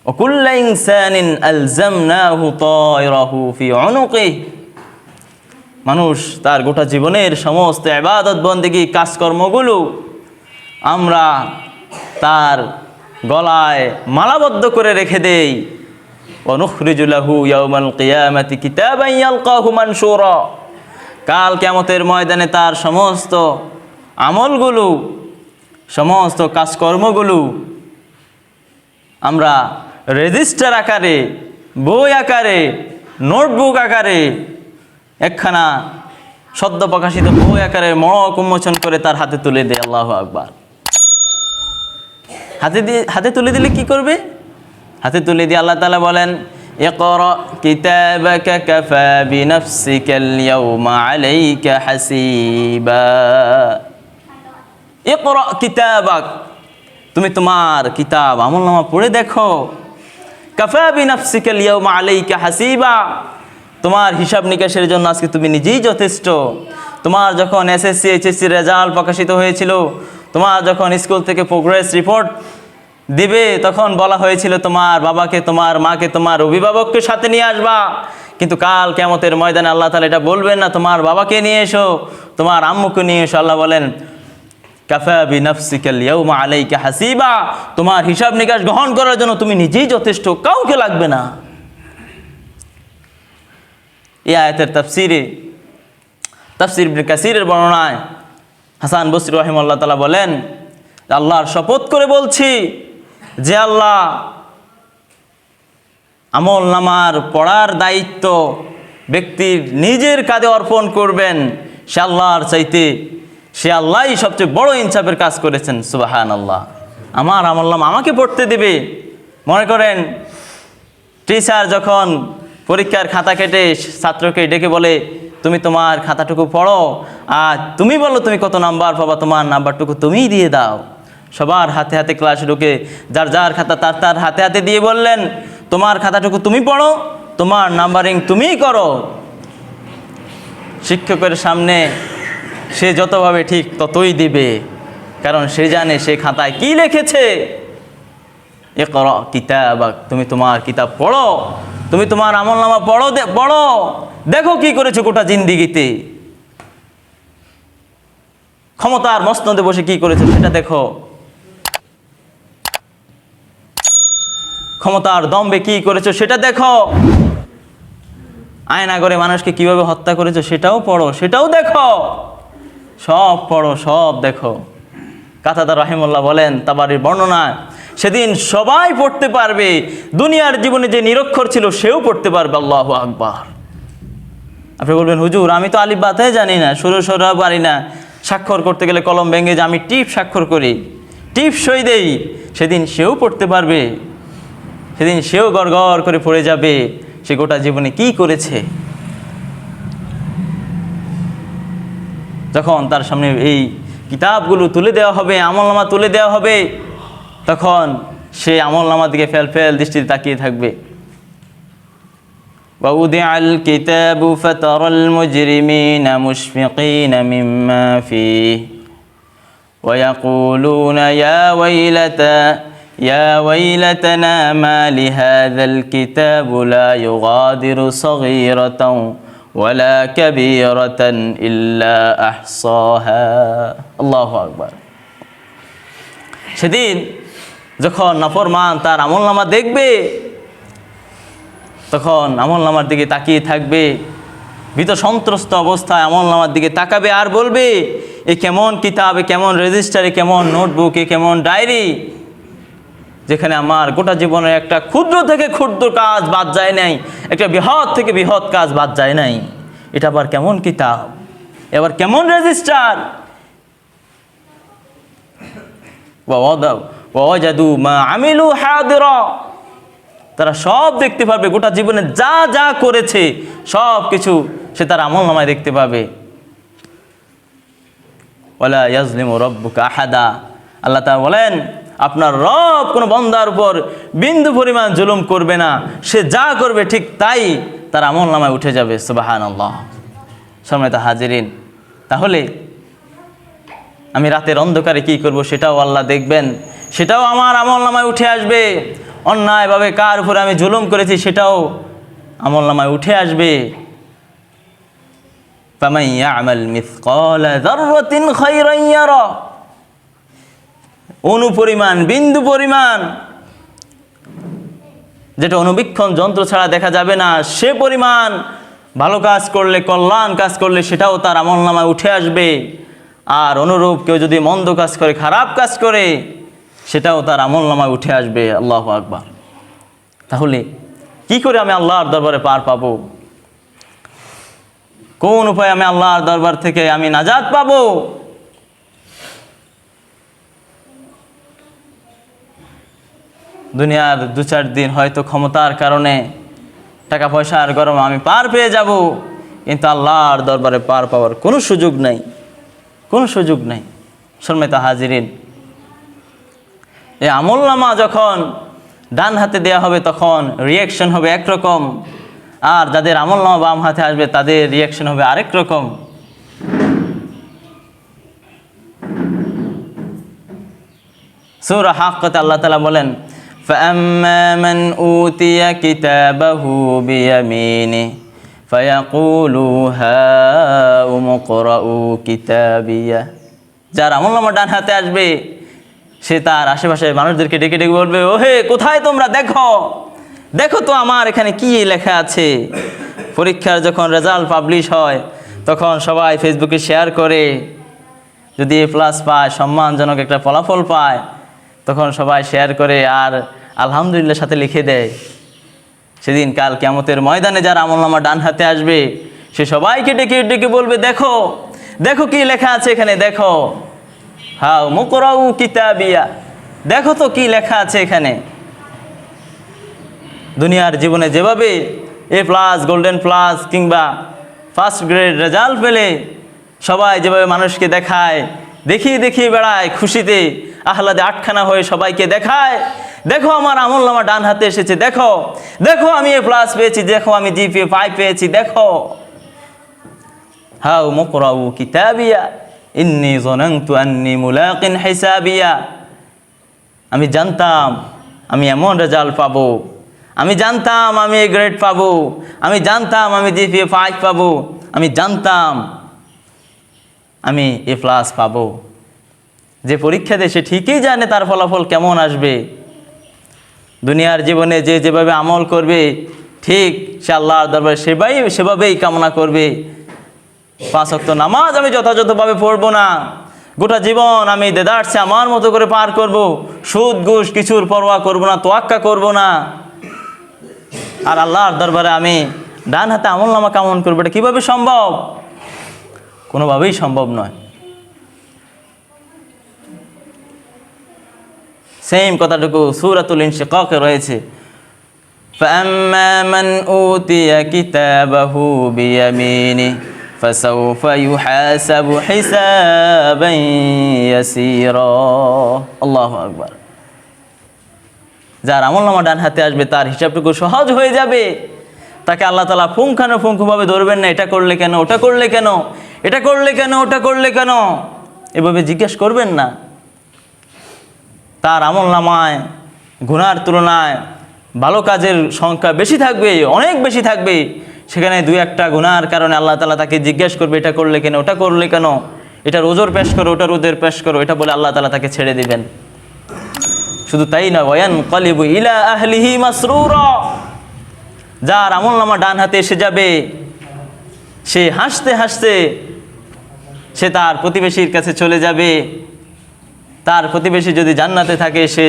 ওয়াকুল্লু ইনসানিন আলজামনাহু তায়রাহু ফি উনুকিহি, মানুষ তার গোটা জীবনের সমস্ত ইবাদত বন্দেগী কাজকর্মগুলো আমরা তার গলায় মালাবদ্ধ করে রেখে দেই। ওয়া নুখরিজু লাহু ইয়াওমাল কিয়ামাতি কিতাবান ইয়ালকাহু মানশুরা, কাল কিয়ামতের ময়দানে তার সমস্ত আমলগুলো, সমস্ত কাজকর্মগুলো আমরা রেজিস্টার আকারে, বই আকারে, নোটবুক আকারে, একখানা সদ্য প্রকাশিত বই আকারে মড়ক উন্মোচন করে তার হাতে তুলে দেয়। আল্লাহু আকবার। হাতে তুলে দিলে কি করবে? হাতে তুলে দিয়ে আল্লাহ তাআলা বলেন, ইকরা কিতাবাকা কাফা বিনাফসিকাল ইয়াওমা আলাইকা হাসিবা। ইকরা কিতাবাক, তুমি তোমার কিতাব আমলনামা পড়ে দেখো। কাফা বিনাফসিকাল ইয়াওমা আলাইকা হাসিবা, তোমার হিসাব নিকাশের জন্য আজকে তুমি নিজেই যথেষ্ট। তোমার যখন এসএসসি এইচএসসি রেজাল্ট প্রকাশিত হয়েছিল, তোমার যখন স্কুল থেকে প্রোগ্রেস রিপোর্ট দিবে, তখন বলা হয়েছিল তোমার বাবাকে, তোমার মাকে, তোমার অভিভাবককে সাথে নিয়ে আসবা। কিন্তু কাল কিয়ামতের ময়দানে আল্লাহ তাআলা এটা বলবেন না তোমার বাবাকে নিয়ে এসো, তোমার আম্মুকে নিয়ে এসো। আল্লাহ বলেন কাফা বিনাফসিকাল ইয়াওমা আলাইকা হাসিবা, তোমার হিসাব নিকাশ গ্রহণ করার জন্য তুমি নিজেই যথেষ্ট, কাউকে লাগবে না। এই আয়াতের তাফসির ইবনে কাসিরের বর্ণনায় হাসান বসরি রাহিমাহুল্লাহ তাআলা বলেন, আল্লাহর শপথ করে বলছি যে আল্লাহ আমল নামার পড়ার দায়িত্ব ব্যক্তির নিজের কাঁধে অর্পণ করবেন, সে আল্লাহর চাইতে, সে আল্লাহই সবচেয়ে বড় ইনসাফের কাজ করেছেন। সুবহানাল্লাহ। আমার আমল নামা আমাকে পড়তে দেবে। মনে করেন টিচার যখন পরীক্ষার খাতা কেটে ছাত্রকে ডেকে বলে, তুমি তোমার খাতাটুকু পড়ো আর তুমি বলো তুমি কত নাম্বার পাবা, তোমার নাম্বারটুকু তুমিই দিয়ে দাও। সবার হাতে হাতে ক্লাসে ঢুকে যার যার খাতা তার হাতে হাতে দিয়ে বললেন, তোমার খাতাটুকু তুমি পড়ো, তোমার নাম্বারিং তুমিই করো। শিক্ষকের সামনে সে যতভাবে ঠিক ততই দিবে, কারণ সে জানে সে খাতায় কি লিখেছে। ইকরা কিতাবাক, তুমি তোমার কিতাব পড়ো, তুমি তোমার আমলনামা পড়ো, দেখো কি করেছো গোটা জিন্দিগিতে। ক্ষমতার মসনদে বসে কি করেছো সেটা দেখো, ক্ষমতার দম্ভে কি করেছো সেটা দেখো, আয়না করে মানুষকে কিভাবে হত্যা করেছো সেটাও পড়ো, সেটাও দেখো, সব পড়ো, সব দেখো। কাতাদা রাহিমাহুল্লাহ বলেন তাবারির বর্ণনায়, সেদিন সবাই পড়তে পারবে, দুনিয়ার জীবনে যে নিরক্ষর ছিল সেও পড়তে পারবে। আল্লাহু আকবার। আপনি বলবেন হুজুর আমি তো আলিফ বাতে জানি না, সরা পারি না, স্বাক্ষর করতে গেলে কলম ভেঙে যে আমি টিপ স্বাক্ষর করি, টিপ সই দেই, সেদিন সেও পড়তে পারবে, সেদিন সেও গড় গড় করে পড়ে যাবে সে গোটা জীবনে কি করেছে। যখন তার সামনে এই কিতাবগুলো তুলে দেওয়া হবে, আমলনামা তুলে দেওয়া হবে, তখন সে আমলনামার দিকে ফেল দৃষ্টিতে তাকিয়ে থাকবে। وَوُضِعَ الْكِتَابُ فَتَرَى الْمُجْرِمِينَ مُشْفِقِينَ مِمَّا فِيهِ وَيَقُولُونَ يَا وَيْلَتَنَا مَا لِهَذَا الْكِتَابُ لَا يُغَادِرُ صَغِيرَةً وَلَا كَبِيرَةً إِلَّا أَحْصَاهَا। আল্লাহু আকবার। সেদিন যখন নাফরমান তার আমলনামা দেখবে, তখন আমলনামার দিকে তাকিয়ে থাকবে, ভীত সন্ত্রস্ত অবস্থায় আমলনামার দিকে তাকাবে আর বলবে, এ কেমন কিতাব, এ কেমন রেজিস্টার, এ কেমন নোটবুক, এ কেমন ডায়েরি, যেখানে আমার গোটা জীবনের একটা ক্ষুদ্র থেকে ক্ষুদ্র কাজ বাদ যায় নাই, একটা বৃহৎ থেকে বৃহৎ কাজ বাদ যায় নাই। এটা আবার কেমন কিতাব, এবার কেমন রেজিস্টার। ওয়াজাদু মা আমিলু হাদিরা, তারা সব দেখতে পাবে, গোটা জীবনে যা যা করেছে সব কিছু সে তার আমলনামায় দেখতে পাবে। ওয়ালা ইয়াজলিমু রাব্বুকা আহাদা, আল্লাহ তাআলা বলেন আপনার রব কোনো বান্দার উপর বিন্দু পরিমাণ জুলুম করবে না, সে যা করবে ঠিক তাই তার আমলনামায় উঠে যাবে। সুবহানাল্লাহ। সম্মানিত হাজিরিন, তাহলে আমি রাতের অন্ধকারে কি করব সেটাও আল্লাহ দেখবেন, সেটাও আমার আমলনামায় উঠে আসবে। অন্যায়ভাবে কার উপরে আমি জুলুম করেছি সেটাও আমলনামায় উঠে আসবে। ফামান ইয়ামাল মিসকালা যাররাতিন খায়রান ইয়ারা, অনুপরিমাণ, বিন্দু পরিমাণ, যেটা অনুবীক্ষণ যন্ত্র ছাড়া দেখা যাবে না, সে পরিমাণ ভালো কাজ করলে, কল্যাণ কাজ করলে সেটাও তার আমলনামায় উঠে আসবে। আর অনুরূপ কেউ যদি মন্দ কাজ করে, খারাপ কাজ করে, সেটাও তার আমলনামায় উঠে আসবে। আল্লাহু আকবার। তাহলে কি করে আমি আল্লাহর দরবারে পার পাবো? কোন উপায়ে আমি আল্লাহর দরবার থেকে আমি নাজাত পাবো? দুনিয়ার 2-4 দিন হয়তো ক্ষমতার কারণে, টাকা পয়সার গরমে আমি পার পেয়ে যাব, কিন্তু আল্লাহর দরবারে পার পাওয়ার কোনো সুযোগ নাই, কোনো সুযোগ নাই। সম্মানিত হাজিরিন, এই আমলনামা যখন ডান হাতে দেয়া হবে তখন রিয়াকশন হবে একরকম, আর যাদের আমলনামা বাম হাতে আসবে তাদের রিয়াকশন হবে আরেক রকম। সূরা হাক্কাতে আল্লাহ তাআলা বলেন, فَأَمَّا مَنْ أُوتِيَ كِتَابَهُ بِيَمِينِهِ فَيَقُولُ هَاؤُمُ اقْرَءُوا كِتَابِيَهْ। যার আমলনামা ডান হাতে আসবে সে তার আশেপাশে মানুষদেরকে ডেকে ডেকে বলবে, ওহে কোথায় তোমরা, দেখো দেখো তো আমার এখানে কি লেখা আছে। পরীক্ষার যখন রেজাল্ট পাবলিশ হয় তখন সবাই ফেসবুকে শেয়ার করে, যদি A+ পায়, সম্মানজনক একটা ফলাফল পায়, তখন সবাই শেয়ার করে আর আলহামদুলিল্লাহ সাথে লিখে দেয়। সেদিন কাল কিয়ামতের ময়দানে যার আমলনামা ডান হাতে আসবে সে সবাইকে ডেকে ডেকে বলবে, দেখো দেখো কি লেখা আছে এখানে, দেখো হাউ মুকরাউ কিতাবিয়া, দেখো তো কি লেখা আছে এখানে। দুনিয়ার জীবনে যেভাবে A+, গোল্ডেন প্লাস কিংবা ফার্স্ট গ্রেড রেজাল্ট পেলে সবাই যেভাবে মানুষকে দেখায়, দেখিয়ে দেখিয়ে বেড়ায়, খুশিতে আহ্লাদে আটখানা হয়ে সবাইকে দেখায়, দেখো আমার আমলনামা ডান হাতে এসেছে, দেখো দেখো আমি A+ পেয়েছি, দেখো আমি GPA 5 পেয়েছি, দেখো। হাউ মুকরাউ কিতাবিয়া ইন্নী যনানতু আন্নী মুলাকিন হিসাবিয়া, আমি জানতাম আমি এমন রেজাল্ট পাবো, আমি জানতাম আমি A গ্রেড পাবো, আমি জানতাম আমি GPA 5 পাবো, আমি জানতাম আমি A+ পাবো। যে পরীক্ষা দেয় সে ঠিকই জানে তার ফলাফল কেমন আসবে। দুনিয়ার জীবনে যে যেভাবে আমল করবে ঠিক সে আল্লাহর দরবারে সেভাবেই কামনা করবে। 5 ওয়াক্ত নামাজ আমি যথাযথভাবে পড়বো না, গোটা জীবন আমি দেদারসে আমার মতো করে পার করব, সুদ ঘুষ কিছুর পরোয়া করব না, তোয়াক্কা করব না। আর আল্লাহর দরবারে আমি ডান হাতে আমলনামা কামন করবো, এটা কীভাবে সম্ভব? কোনোভাবেই সম্ভব নয়। সেম কথাটুকু সূরাতুল ইনশিকাকে রয়েছে, فَأَمَّا مَنْ أُوتِيَ كِتَابَهُ بِيَمِينِهِ فَسَوْفَ يُحَاسَبُ حِسَابًا يَسِيرًا। আল্লাহু আকবার। যার আমলনামা ডান হাতে আসবে তার হিসাবটুকু সহজ হয়ে যাবে। তাকে আল্লাহ তাআলা পুঙ্খানুপুঙ্খভাবে ধরবেন না, এটা করলে কেন, ওটা করলে কেন, এটা করলে কেন, ওটা করলে কেন, এভাবে জিজ্ঞেস করবেন না। তার আমলনামায় গুনার তুলনায় ভালো কাজের সংখ্যা বেশি থাকবে, অনেক বেশি থাকবে। সেখানে 2-1টা গুনার কারণে আল্লাহ তাআলা তাকে জিজ্ঞেস করবে, এটা করলে কেন, ওটা করলে কেন, এটার ওজর পেশ করো, ওটার ওজর পেশ করো, এটা বলে আল্লাহ তাআলা তাকে ছেড়ে দিবেন। শুধু তাই না, ওয়ায়ানকালিবু ইলা আহলিহি মাসরুরা, যার আমলনামা ডান হাতে এসে যাবে সে হাসতে হাসতে সে তার প্রতিবেশীর কাছে চলে যাবে। তার প্রতিবেশী যদি জান্নাতে থাকে সে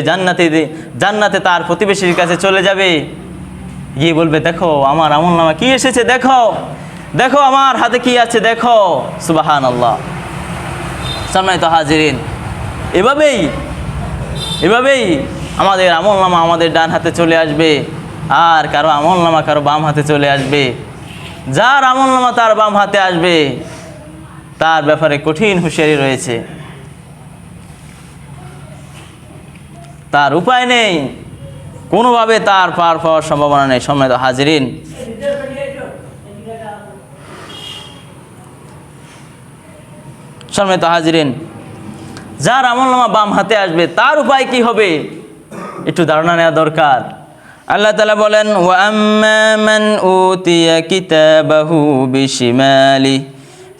জান্নাতে তার প্রতিবেশীর কাছে চলে যাবে, গিয়ে বলবে, দেখো আমার আমলনামা কি এসেছে, দেখো দেখো আমার হাতে কি আছে, দেখো। সুবহানাল্লাহ। সম্মানিত হাজিরিন, এভাবেই আমাদের আমলনামা আমাদের ডান হাতে চলে আসবে, আর কারো আমলনামা কারো বাম হাতে চলে আসবে। যার আমলনামা তার বাম হাতে আসবে তার ব্যাপারে কঠিন হুঁশিয়ারি রয়েছে, তার উপায় নেই, কোনোভাবে তার পার পাওয়ার সম্ভাবনা নেই। সম্মানিত হাজিরিন, যার আমলনামা বাম হাতে আসবে তার উপায় কি হবে? একটু ধারণা নেওয়া দরকার। আল্লাহ তাআলা বলেন, ওয়া আম্মা মান উতিয়া কিতাবাহু বিশিমালি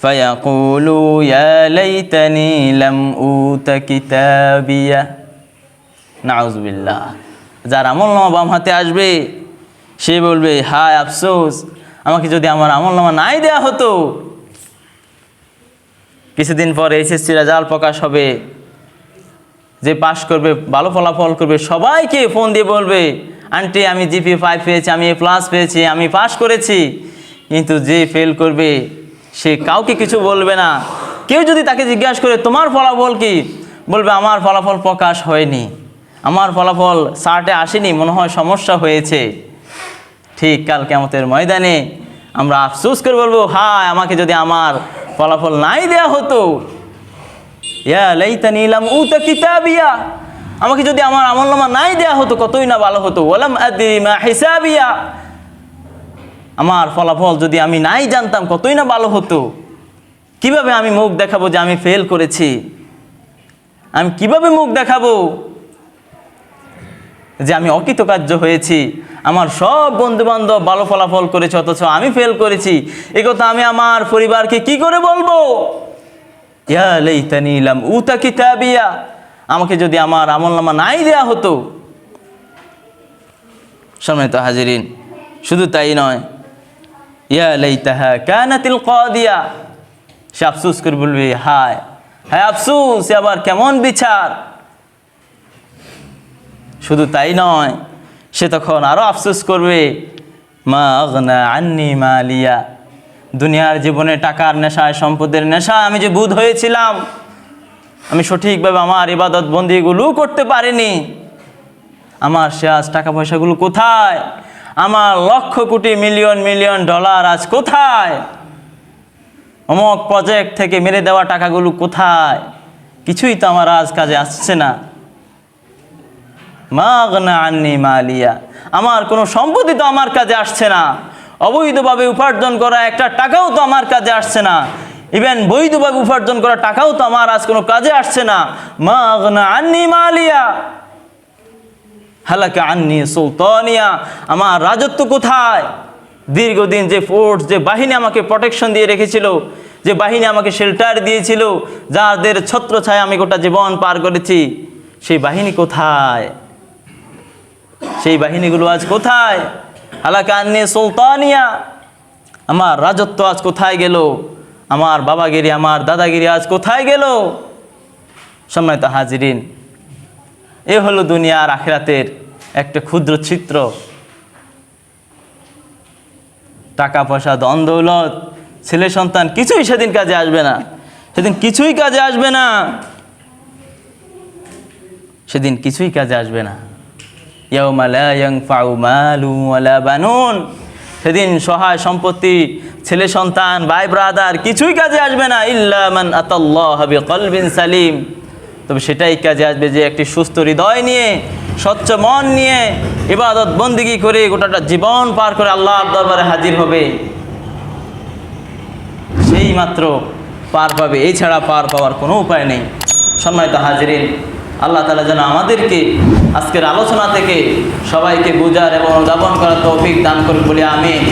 ফায়াকুলু ইয়া লাইতানি লাম উতা কিতাবিয়া। নাউযুবিল্লাহ। যার আমলনামা বাম হাতে আসবে সে বলবে, হায় আফসোস, আমাকে যদি আমার আমলনামা নাই দেয়া হতো। কিছুদিন পর এইচএসসি রেজাল্ট প্রকাশ হবে, যে পাস করবে, ভালো ফলাফল করবে, সবাইকে ফোন দিয়ে বলবে, আন্টি আমি জিপি 5 পেয়েছি, আমি A+ পেয়েছি, আমি পাস করেছি। কিন্তু যে ফেল করবে সে কাউকে কিছু বলবে না। কেউ যদি তাকে জিজ্ঞাসা করে তোমার ফলাফল কি, বলবে আমার ফলাফল প্রকাশ হয়নি, আমার ফলাফল সার্টে আসেনি, মনে হয় সমস্যা হয়েছে। ঠিক কাল কিয়ামতের ময়দানে আমরা আফসোস করে বলবো, হায় আমাকে যদি আমার ফলাফল নাই দেয়া হতো, ইয়া লাইতানি লাম উতা কিতাবিয়া, আমাকে যদি আমার আমলনামা নাই দেয়া হতো কতই না ভালো হতো। ওয়ালাম আদরি মা হিসাবিয়া, আমার ফলাফল যদি আমি নাই জানতাম কতই না ভালো হতো। কিভাবে আমি মুখ দেখাবো যে আমি ফেল করেছি? আমি কিভাবে মুখ দেখাবো যে আমি অকৃতকার্য হয়েছি? আমার সব বন্ধুবান্ধব ভালো ফলাফল করেছে অথচ আমি ফেল করেছি। এই কথা আমি আমার পরিবারকে কি করে বলবো? ইয়া লাইতানি লাম উতা কিতাবিয়া, আমাকে যদি আমার আমলনামা নাই দেয়া হতো। সম্মানিত হাজিরিন, শুধু তাই নয়, ইয়া লাইতাহা কানাতিল কাদিয়া, সে আফসোস করে বলবে, হায় হায় আফসোস, আবার কেমন বিচার। শুধু তাই নয়, সে তখন আরো আফসোস করবে, মা আগনা আন্নি মালিয়া, দুনিয়ার জীবনে টাকার নেশায়, সম্পদের নেশায় আমি যে বুঁদ হয়েছিলাম, আমি সঠিকভাবে আমার ইবাদত বন্দিগুলো করতে পারিনি। আমার সে আজ টাকা পয়সাগুলো কোথায়? আমার lakh crore million million dollar আজ কোথায়? অমুক প্রজেক্ট থেকে মেরে দেওয়া টাকাগুলো কোথায়? কিছুই তো আমার আজ কাজে আসছে না। মা আগনা আন্নি মালিয়া, আমার কোনো সম্পত্তি তো আমার কাজে আসছে না। অবৈধভাবে উপার্জন করা একটা টাকাও তো আমার কাজে আসছে না। ইভেন বৈধভাবে উপার্জন করা টাকাও তো আমার আজ কোনো কাজে আসছে না। মা আগনা আন্নি মালিয়া হালাকা আন্নি সুলতানিয়া, আমার রাজত্ব কোথায়? দীর্ঘদিন যে ফোর্স, যে বাহিনী আমাকে প্রোটেকশন দিয়ে রেখেছিল, যে বাহিনী আমাকে শেল্টার দিয়েছিল, যাদের ছত্রছায়া আমি গোটা জীবন পার করেছি, সেই বাহিনী কোথায়? সেই বাহিনীগুলো আজ কোথায়? হালাকা আন্নি সুলতানিয়া, আমার রাজত্ব আজ কোথায় গেল? আমার বাবাগিরি, আমার দাদাগিরি আজ কোথায় গেল? সম্মানিত হাজিরিন, এ হলো দুনিয়া আর আখিরাতের একটা ক্ষুদ্র চিত্র। টাকা পয়সা, ধন দৌলত, ছেলে সন্তান কিছুই সেদিন কাজে আসবে না। সেদিন কিছুই কাজে আসবে না। সেদিন কিছুই কাজে আসবে না। ইয়াউমা লা ইয়ানফাউ মালু ওয়ালা বানুন, সেদিন সহায় সম্পত্তি, ছেলে সন্তান, ভাই ব্রাদার কিছুই কাজে আসবে না। ইল্লা মান আতাল্লাহা বিকলবিন সালিম, তবে সেটাই কাজে আসবে যে একটি সুস্থ হৃদয় নিয়ে, স্বচ্ছ মন নিয়ে ইবাদত বন্দিগি করে গোটাটা জীবন পার করে আল্লাহর দরবারে হাজির হবে, সেই মাত্র পার পাবে। এছাড়া পার পাওয়ার কোনো উপায় নেই। সম্মানিত হাজিরিন, আল্লাহ তাআলা যেন আমাদেরকে আজকের আলোচনা থেকে সবাইকে বুঝার এবং অনুধাবন করার তৌফিক দান করুন বলে আমিন।